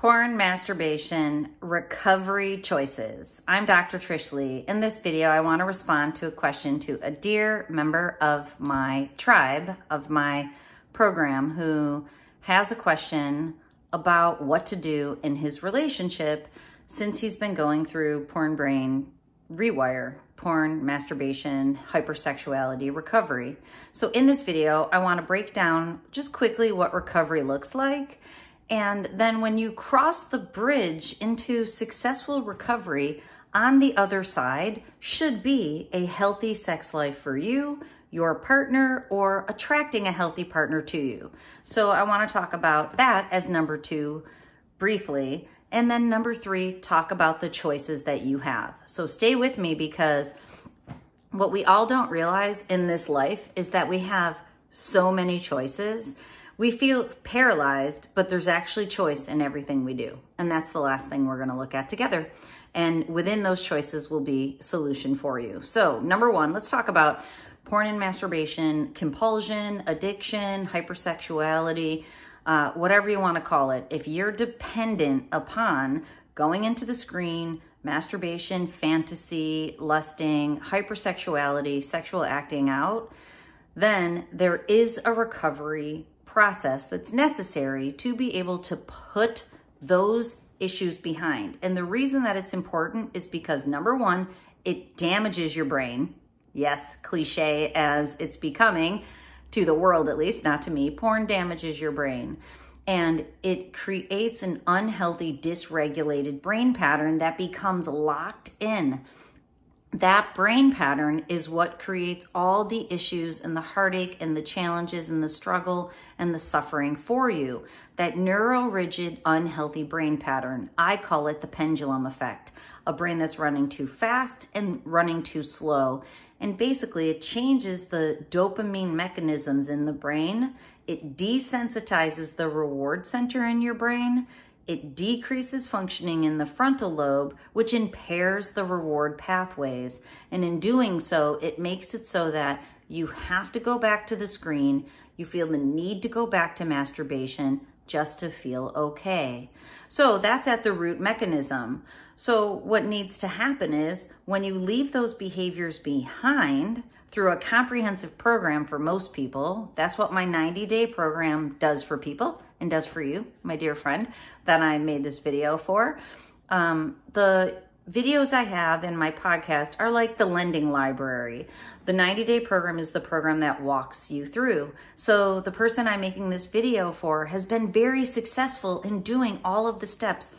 Porn, masturbation, recovery choices. I'm Dr. Trish Leigh. In this video, I want to respond to a question to a dear member of my tribe, of my program, who has a question about what to do in his relationship since he's been going through porn brain rewire, porn, masturbation, hypersexuality, recovery. So in this video, I want to break down just quickly what recovery looks like. And then when you cross the bridge into successful recovery, on the other side should be a healthy sex life for you, your partner, or attracting a healthy partner to you. So I want to talk about that as number 2 briefly. And then number 3, talk about the choices that you have. So stay with me, because what we all don't realize in this life is that we have so many choices. We feel paralyzed, but there's actually choice in everything we do. And that's the last thing we're going to look at together. And within those choices will be a solution for you. So number 1, let's talk about porn and masturbation, compulsion, addiction, hypersexuality, whatever you want to call it. If you're dependent upon going into the screen, masturbation, fantasy, lusting, hypersexuality, sexual acting out, then there is a recovery process that's necessary to be able to put those issues behind. And the reason that it's important is because number 1, it damages your brain. Yes, cliche as it's becoming to the world, at least, not to me. Porn damages your brain. And it creates an unhealthy, dysregulated brain pattern that becomes locked in. That brain pattern is what creates all the issues and the heartache and the challenges and the struggle and the suffering for you. That neuro-rigid, unhealthy brain pattern, I call it the pendulum effect. A brain that's running too fast and running too slow. And basically it changes the dopamine mechanisms in the brain. It desensitizes the reward center in your brain. It decreases functioning in the frontal lobe, which impairs the reward pathways. And in doing so, it makes it so that you have to go back to the screen. You feel the need to go back to masturbation just to feel okay. So that's at the root mechanism. So what needs to happen is when you leave those behaviors behind through a comprehensive program for most people, that's what my 90-day program does for people and does for you, my dear friend, that I made this video for. The videos I have in my podcast are like the lending library. The 90-day program is the program that walks you through. So the person I'm making this video for has been very successful in doing all of the steps,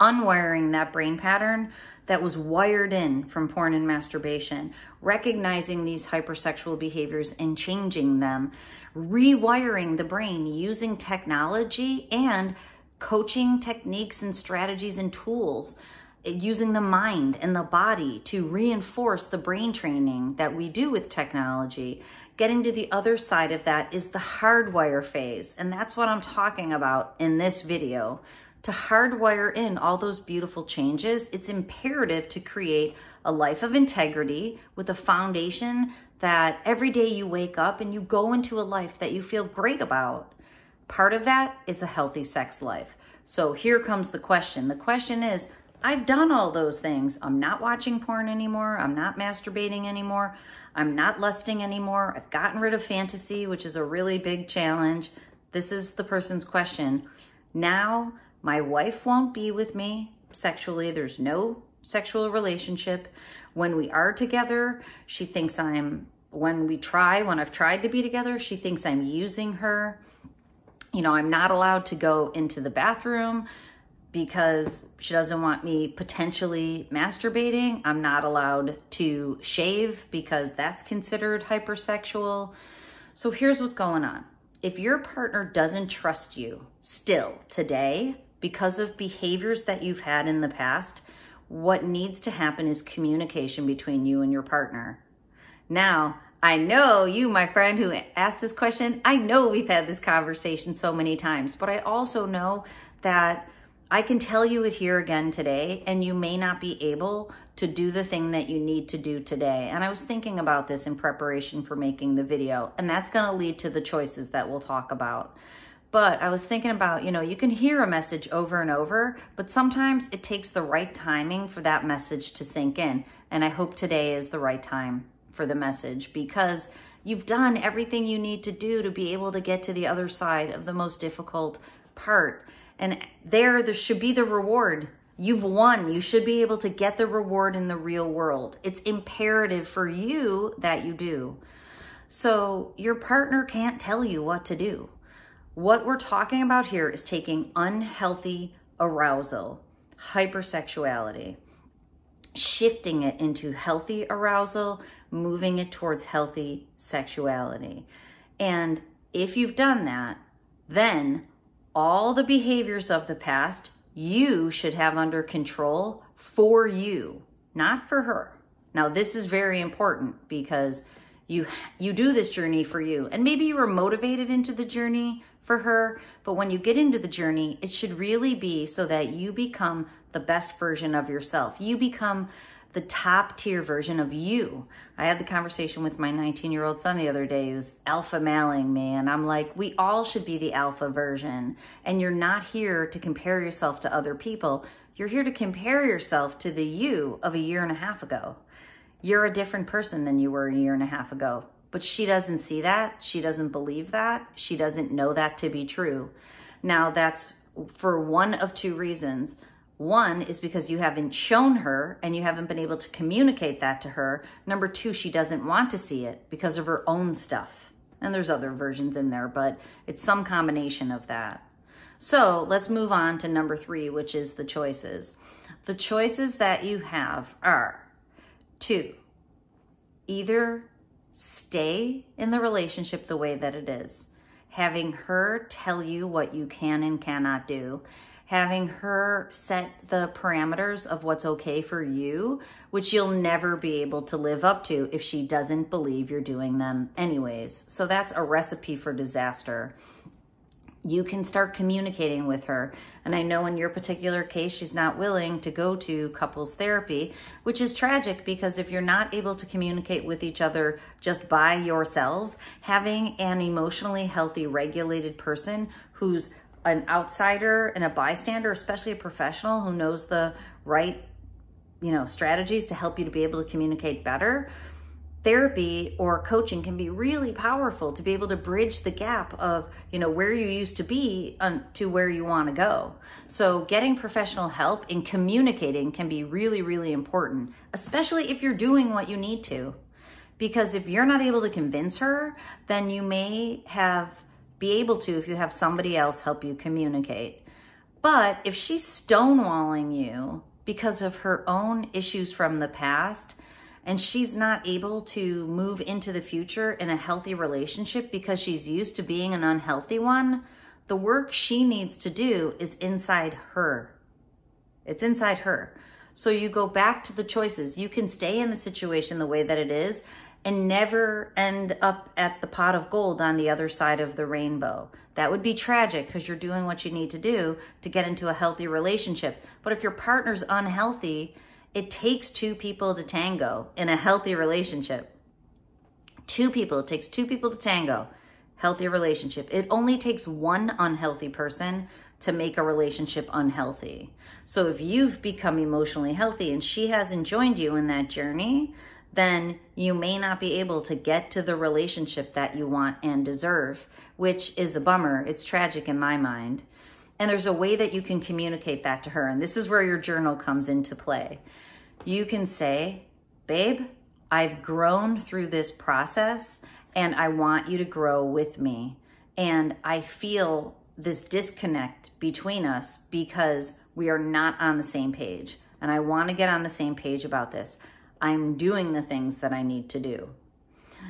unwiring that brain pattern that was wired in from porn and masturbation, recognizing these hypersexual behaviors and changing them, rewiring the brain using technology and coaching techniques and strategies and tools, using the mind and the body to reinforce the brain training that we do with technology. Getting to the other side of that is the hardwire phase. And that's what I'm talking about in this video. To hardwire in all those beautiful changes, it's imperative to create a life of integrity with a foundation that every day you wake up and you go into a life that you feel great about. Part of that is a healthy sex life. So here comes the question. The question is, I've done all those things. I'm not watching porn anymore. I'm not masturbating anymore. I'm not lusting anymore. I've gotten rid of fantasy, which is a really big challenge. This is the person's question. Now, my wife won't be with me sexually. There's no sexual relationship. When we are together, she thinks when I've tried to be together, she thinks I'm using her. You know, I'm not allowed to go into the bathroom because she doesn't want me potentially masturbating. I'm not allowed to shave because that's considered hypersexual. So here's what's going on. If your partner doesn't trust you still today, because of behaviors that you've had in the past, what needs to happen is communication between you and your partner. Now, I know you, my friend who asked this question, I know we've had this conversation so many times, but I also know that I can tell you it here again today, and you may not be able to do the thing that you need to do today. And I was thinking about this in preparation for making the video, and that's going to lead to the choices that we'll talk about. But I was thinking about, you can hear a message over and over, but sometimes it takes the right timing for that message to sink in. And I hope today is the right time for the message, because you've done everything you need to do to be able to get to the other side of the most difficult part. And there should be the reward. You've won. You should be able to get the reward in the real world. It's imperative for you that you do. So your partner can't tell you what to do. What we're talking about here is taking unhealthy arousal, hypersexuality, shifting it into healthy arousal, moving it towards healthy sexuality. And if you've done that, then all the behaviors of the past, you should have under control for you, not for her. Now, this is very important because you do this journey for you. And maybe you were motivated into the journey for her, but when you get into the journey, it should really be so that you become the best version of yourself. You become the top tier version of you. I had the conversation with my 19-year-old son the other day. He was alpha mailing me, and I'm like, we all should be the alpha version. And you're not here to compare yourself to other people. You're here to compare yourself to the you of a year and a half ago. You're a different person than you were a year and a half ago. But she doesn't see that. She doesn't believe that. She doesn't know that to be true. Now, that's for one of two reasons. One is because you haven't shown her and you haven't been able to communicate that to her. Number two, she doesn't want to see it because of her own stuff. And there's other versions in there, but it's some combination of that. So let's move on to number three, which is the choices. The choices that you have are to either stay in the relationship the way that it is, having her tell you what you can and cannot do, having her set the parameters of what's okay for you, which you'll never be able to live up to if she doesn't believe you're doing them anyways. So that's a recipe for disaster. You can start communicating with her. And I know in your particular case, she's not willing to go to couples therapy, which is tragic because if you're not able to communicate with each other just by yourselves, having an emotionally healthy, regulated person who's an outsider and a bystander, especially a professional who knows the right, strategies to help you to be able to communicate better, therapy or coaching can be really powerful to be able to bridge the gap of, where you used to be to where you want to go. So getting professional help in communicating can be really, really important, especially if you're doing what you need to. Because if you're not able to convince her, then you may be able to if you have somebody else help you communicate. But if she's stonewalling you because of her own issues from the past, and she's not able to move into the future in a healthy relationship because she's used to being an unhealthy one, the work she needs to do is inside her. It's inside her. So you go back to the choices. You can stay in the situation the way that it is and never end up at the pot of gold on the other side of the rainbow. That would be tragic because you're doing what you need to do to get into a healthy relationship. But if your partner's unhealthy, it takes two people to tango in a healthy relationship. It takes two people to tango, healthy relationship. It only takes one unhealthy person to make a relationship unhealthy. So if you've become emotionally healthy and she hasn't joined you in that journey, then you may not be able to get to the relationship that you want and deserve, which is a bummer. It's tragic in my mind. And there's a way that you can communicate that to her. And this is where your journal comes into play. You can say, babe, I've grown through this process and I want you to grow with me. And I feel this disconnect between us because we are not on the same page. And I want to get on the same page about this. I'm doing the things that I need to do.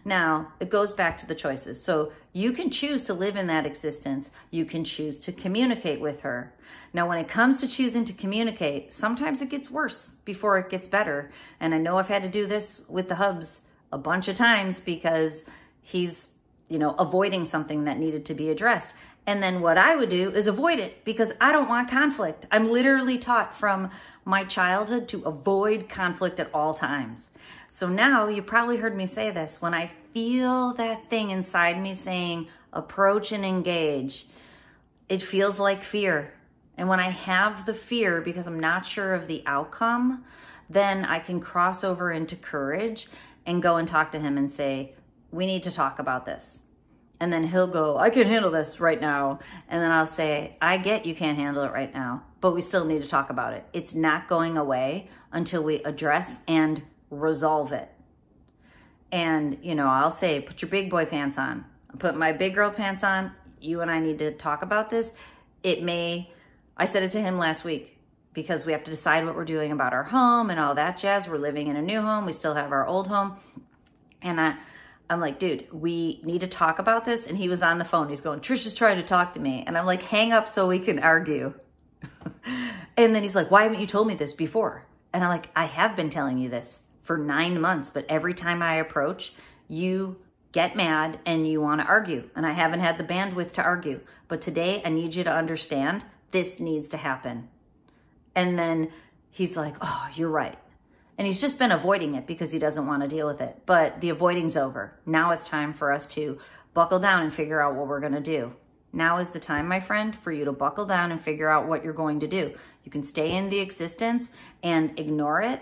Now, it goes back to the choices. So you can choose to live in that existence. You can choose to communicate with her. Now, when it comes to choosing to communicate, sometimes it gets worse before it gets better. And I know I've had to do this with the hubs a bunch of times because he's, avoiding something that needed to be addressed. And then what I would do is avoid it because I don't want conflict. I'm literally taught from my childhood to avoid conflict at all times. So now you probably heard me say this. When I feel that thing inside me saying, approach and engage, it feels like fear. And when I have the fear because I'm not sure of the outcome, then I can cross over into courage and go and talk to him and say, we need to talk about this. And then he'll go, I can handle this right now. And then I'll say, I get you can't handle it right now, but we still need to talk about it. It's not going away until we address and resolve it. And, you know, I'll say, put your big boy pants on. I put my big girl pants on. You and I need to talk about this. I said it to him last week because we have to decide what we're doing about our home and all that jazz. We're living in a new home. We still have our old home. And I'm like, dude, we need to talk about this. And he was on the phone. He's going, Trish is trying to talk to me. And I'm like, hang up so we can argue. And then he's like, why haven't you told me this before? And I'm like, I have been telling you this for 9 months, but every time I approach, you get mad and you want to argue. And I haven't had the bandwidth to argue. But today I need you to understand this needs to happen. And then he's like, oh, you're right. And he's just been avoiding it because he doesn't want to deal with it. But the avoiding's over. Now it's time for us to buckle down and figure out what we're going to do. Now is the time, my friend, for you to buckle down and figure out what you're going to do. You can stay in the existence and ignore it.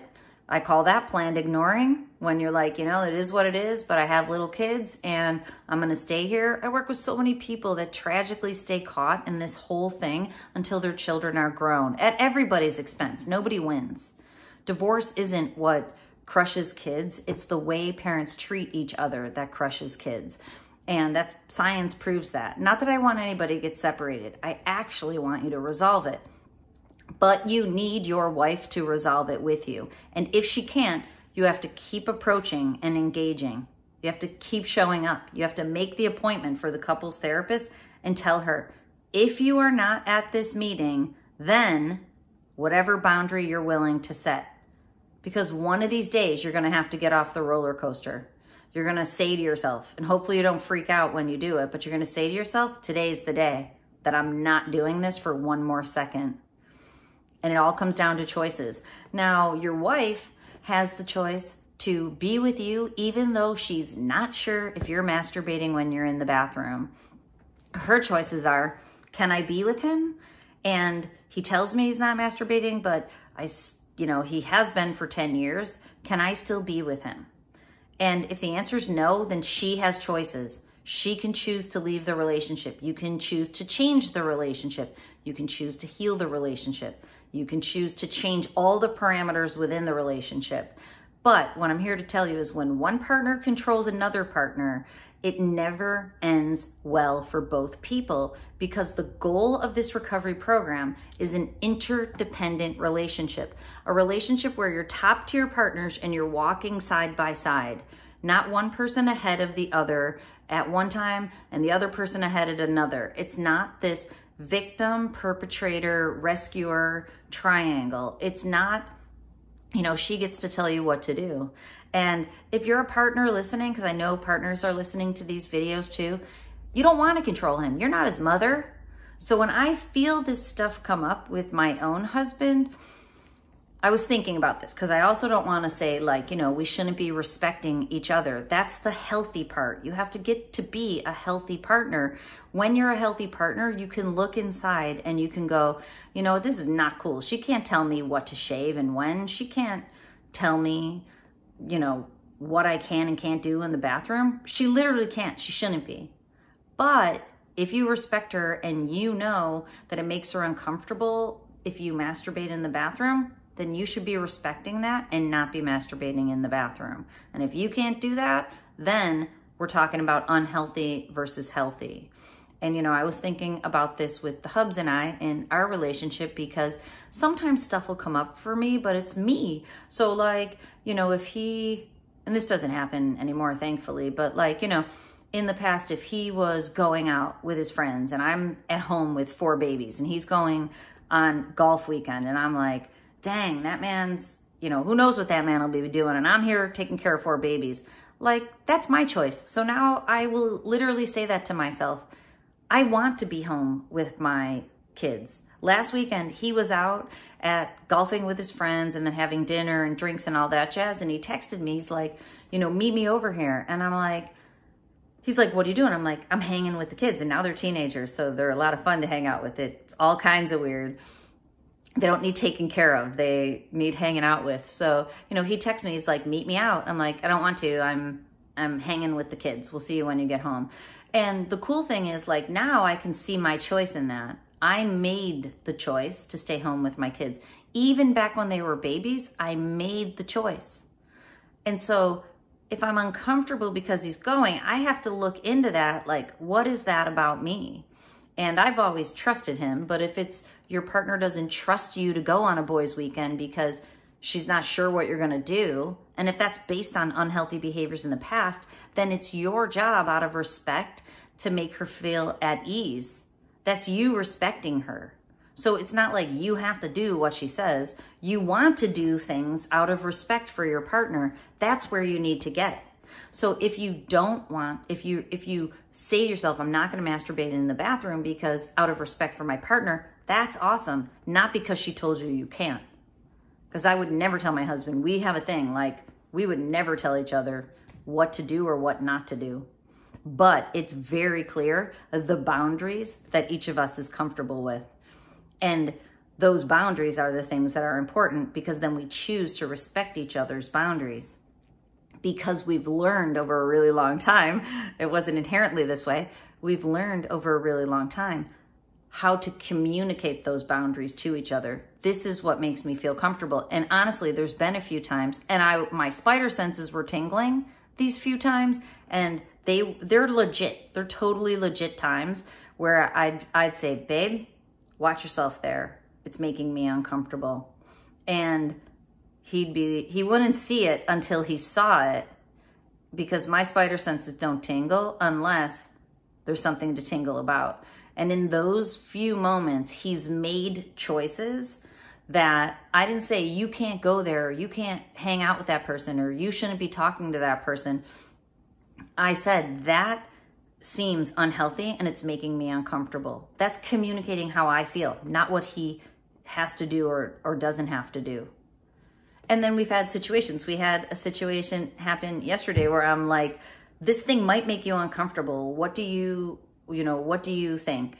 I call that planned ignoring, when you're like, you know, it is what it is, but I have little kids and I'm going to stay here. I work with so many people that tragically stay caught in this whole thing until their children are grown at everybody's expense. Nobody wins. Divorce isn't what crushes kids. It's the way parents treat each other that crushes kids. And that's science proves that. Not that I want anybody to get separated. I actually want you to resolve it. But you need your wife to resolve it with you. And if she can't, you have to keep approaching and engaging. You have to keep showing up. You have to make the appointment for the couples therapist and tell her, if you are not at this meeting, then whatever boundary you're willing to set. Because one of these days, you're going to have to get off the roller coaster. You're going to say to yourself, and hopefully you don't freak out when you do it, but you're going to say to yourself, today's the day that I'm not doing this for one more second. And it all comes down to choices. Now, your wife has the choice to be with you even though she's not sure if you're masturbating when you're in the bathroom. Her choices are, can I be with him? And he tells me he's not masturbating, but he has been for 10 years. Can I still be with him? And if the answer is no, then she has choices. She can choose to leave the relationship. You can choose to change the relationship. You can choose to heal the relationship. You can choose to change all the parameters within the relationship. But what I'm here to tell you is when one partner controls another partner, it never ends well for both people because the goal of this recovery program is an interdependent relationship, a relationship where you're top tier partners and you're walking side by side, not one person ahead of the other at one time and the other person ahead at another. It's not this victim, perpetrator, rescuer triangle. It's not, she gets to tell you what to do. And if you're a partner listening, because I know partners are listening to these videos too, you don't want to control him. You're not his mother. So when I feel this stuff come up with my own husband, I was thinking about this because I also don't want to say we shouldn't be respecting each other. That's the healthy part. You have to get to be a healthy partner. When you're a healthy partner, you can look inside and you can go, this is not cool. She can't tell me what to shave and when. She can't tell me, what I can and can't do in the bathroom. She literally can't. She shouldn't be. But if you respect her and you know that it makes her uncomfortable if you masturbate in the bathroom, then you should be respecting that and not be masturbating in the bathroom. And if you can't do that, then we're talking about unhealthy versus healthy. And, I was thinking about this with the hubs and I in our relationship because sometimes stuff will come up for me, but it's me. So if he, and this doesn't happen anymore, thankfully, but in the past, if he was going out with his friends and I'm at home with 4 babies and he's going on golf weekend and I'm like, dang, that man's, who knows what that man will be doing. And I'm here taking care of 4 babies. That's my choice. So now I will literally say that to myself. I want to be home with my kids. Last weekend, he was out at golfing with his friends and then having dinner and drinks and all that jazz. And he texted me, he's like, meet me over here. And I'm like, he's like, what are you doing? I'm like, I'm hanging with the kids. And now they're teenagers, so they're a lot of fun to hang out with. It's all kinds of weird. They don't need taken care of. They need hanging out with. So, you know, he texts me, he's like, meet me out. I'm like, I don't want to. I'm hanging with the kids. We'll see you when you get home. And the cool thing is, like, now I can see my choice in that. I made the choice to stay home with my kids. Even back when they were babies, I made the choice. And so if I'm uncomfortable because he's going, I have to look into that, like, what is that about me? And I've always trusted him, but if it's your partner doesn't trust you to go on a boys' weekend because she's not sure what you're gonna do, and if that's based on unhealthy behaviors in the past, then it's your job out of respect to make her feel at ease. That's you respecting her. So it's not like you have to do what she says. You want to do things out of respect for your partner. That's where you need to get it. So if you don't want, if you say to yourself, I'm not going to masturbate in the bathroom because out of respect for my partner, that's awesome. Not because she told you you can't. Because I would never tell my husband, we have a thing, like we would never tell each other what to do or what not to do. But it's very clear the boundaries that each of us is comfortable with. And those boundaries are the things that are important, because then we choose to respect each other's boundaries. Because we've learned over a really long time, it wasn't inherently this way, we've learned over a really long time how to communicate those boundaries to each other. This is what makes me feel comfortable. And honestly, there's been a few times, and my spider senses were tingling these few times, and they're legit. They're totally legit times where I'd say, babe, watch yourself there. It's making me uncomfortable. And he wouldn't see it until he saw it, because my spider senses don't tingle unless there's something to tingle about. And in those few moments, he's made choices that I didn't say, you can't go there, or you can't hang out with that person, or you shouldn't be talking to that person. I said, that seems unhealthy and it's making me uncomfortable. That's communicating how I feel, not what he has to do or doesn't have to do. And then we've had situations. We had a situation happen yesterday where I'm like, this thing might make you uncomfortable. What do you think?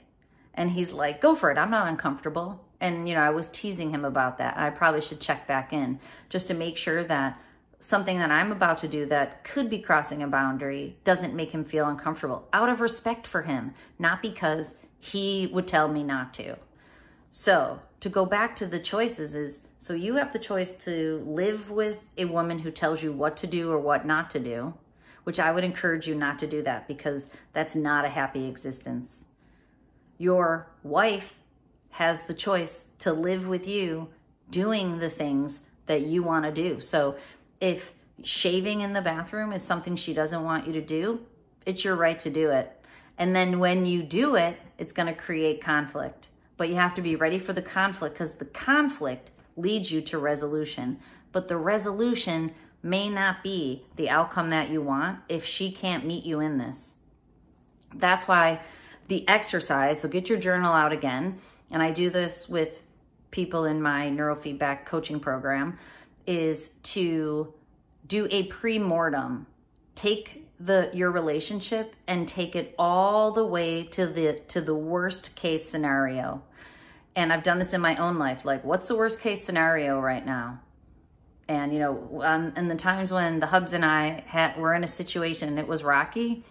And he's like, go for it. I'm not uncomfortable. And, I was teasing him about that. I probably should check back in just to make sure that something that I'm about to do that could be crossing a boundary doesn't make him feel uncomfortable, out of respect for him, not because he would tell me not to. So to go back to the choices is, so you have the choice to live with a woman who tells you what to do or what not to do, which I would encourage you not to do that, because that's not a happy existence. Your wife has the choice to live with you doing the things that you want to do. So if shaving in the bathroom is something she doesn't want you to do, it's your right to do it. And then when you do it, it's going to create conflict. But you have to be ready for the conflict, because the conflict leads you to resolution. But the resolution may not be the outcome that you want if she can't meet you in this. That's why the exercise, so get your journal out again, and I do this with people in my neurofeedback coaching program, is to do a pre-mortem. Take your relationship and take it all the way to the worst case scenario. And I've done this in my own life. Like, what's the worst case scenario right now? And, in the times when the hubs and I were in a situation and it was rocky,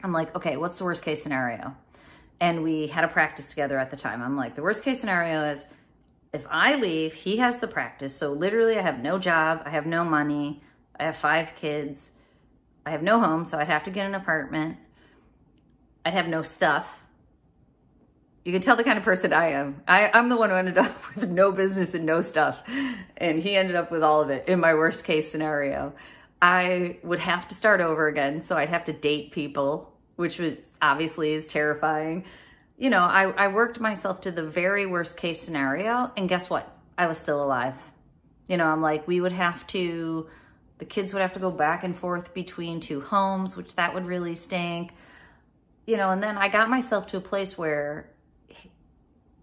I'm like, okay, what's the worst case scenario? And we had a practice together at the time. I'm like, the worst case scenario is if I leave, he has the practice. So literally I have no job, I have no money, I have 5 kids, I have no home, so I'd have to get an apartment. I'd have no stuff. You can tell the kind of person I am. I'm the one who ended up with no business and no stuff. And he ended up with all of it in my worst case scenario. I would have to start over again. So I'd have to date people, which was obviously is terrifying. I worked myself to the very worst case scenario. And guess what? I was still alive. I'm like, the kids would have to go back and forth between 2 homes, which that would really stink. And then I got myself to a place where,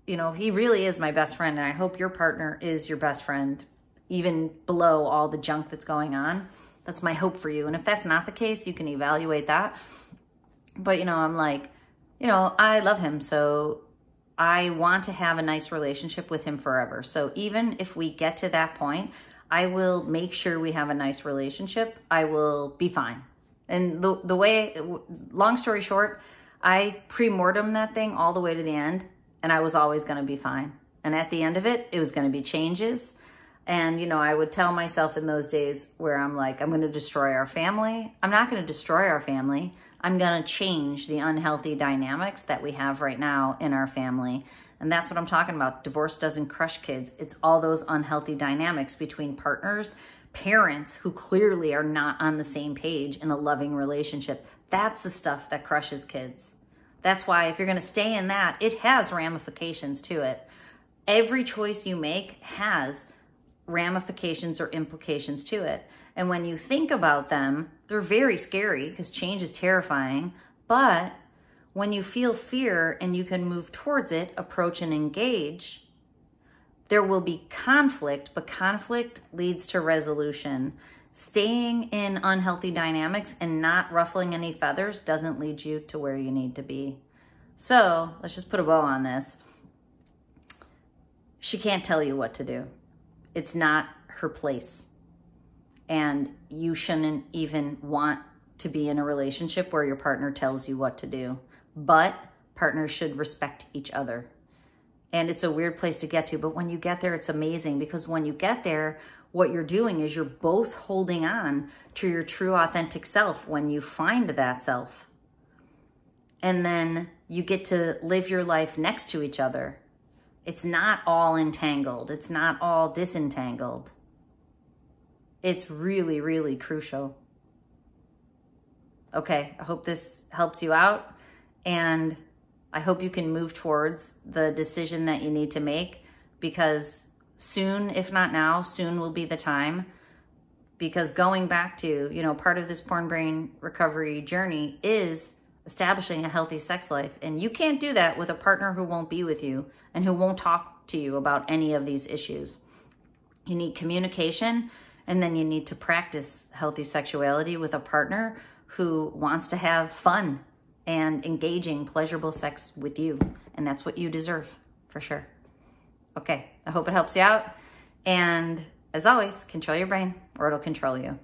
he really is my best friend. And I hope your partner is your best friend, even below all the junk that's going on. That's my hope for you. And if that's not the case, you can evaluate that. But, I'm like, I love him. So I want to have a nice relationship with him forever. So even if we get to that point, I will make sure we have a nice relationship. I will be fine. And the way, long story short, I pre-mortem that thing all the way to the end, and I was always going to be fine. And at the end of it, it was going to be changes. And, I would tell myself in those days where I'm like, I'm going to destroy our family. I'm not going to destroy our family. I'm going to change the unhealthy dynamics that we have right now in our family. And that's what I'm talking about. Divorce doesn't crush kids. It's all those unhealthy dynamics between partners, parents who clearly are not on the same page in a loving relationship. That's the stuff that crushes kids. That's why if you're going to stay in that, it has ramifications to it. Every choice you make has ramifications or implications to it. And when you think about them, they're very scary because change is terrifying. But when you feel fear and you can move towards it, approach and engage, there will be conflict, but conflict leads to resolution. Staying in unhealthy dynamics and not ruffling any feathers doesn't lead you to where you need to be. So let's just put a bow on this. She can't tell you what to do. It's not her place. And you shouldn't even want to be in a relationship where your partner tells you what to do. But partners should respect each other. And it's a weird place to get to, but when you get there, it's amazing, because when you get there, what you're doing is you're both holding on to your true authentic self when you find that self. And then you get to live your life next to each other. It's not all entangled. It's not all disentangled. It's really, really crucial. Okay, I hope this helps you out, and I hope you can move towards the decision that you need to make, because soon, if not now, soon will be the time. Because going back to, part of this porn brain recovery journey is establishing a healthy sex life. And you can't do that with a partner who won't be with you and who won't talk to you about any of these issues. You need communication, and then you need to practice healthy sexuality with a partner who wants to have fun and engaging, pleasurable sex with you. And that's what you deserve, for sure. Okay, I hope it helps you out. And as always, control your brain or it'll control you.